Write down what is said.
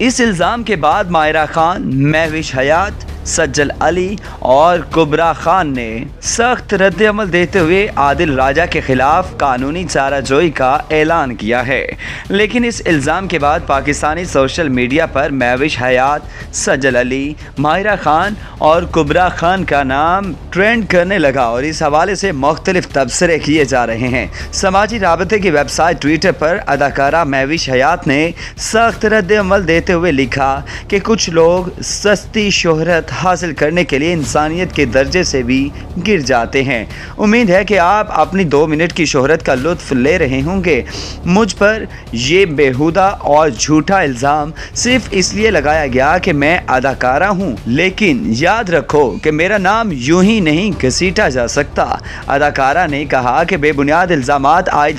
اس الزام کے بعد ماہرہ خان، مہوش حیات، سجل علی اور کبرا خان نے سخت رد عمل دیتے ہوئے عادل راجہ کے خلاف قانونی چارہ جوئی کا اعلان کیا ہے۔ لیکن اس الزام کے بعد پاکستانی سوشل میڈیا پر مہوش حیات، سجل علی، ماہرہ خان اور کبرا خان کا نام ٹرینڈ کرنے لگا اور اس حوالے سے مختلف تبصرے کیے جا رہے ہیں۔ سماجی رابطے کی ویب سائٹ ٹویٹر پر اداکارہ مہوش حیات نے سخت رد عمل دیتے ہوئے لکھا کہ کچھ لوگ سستی شہرت حاصل کرنے کے لیے انسانیت کے درجے سے بھی گر جاتے ہیں۔ امید ہے کہ آپ اپنی 2 منٹ کی شہرت کا لطف لے رہے ہوں گے۔ مجھ پر یہ بیہودہ اور جھوٹا الزام صرف اس لیے لگایا گیا کہ میں اداکارہ ہوں، لیکن یاد رکھو کہ میرا نام یوں ہی نہیں گھسیٹا جا سکتا۔ اداکارہ نے کہا کہ بے بنیاد الزامات عائد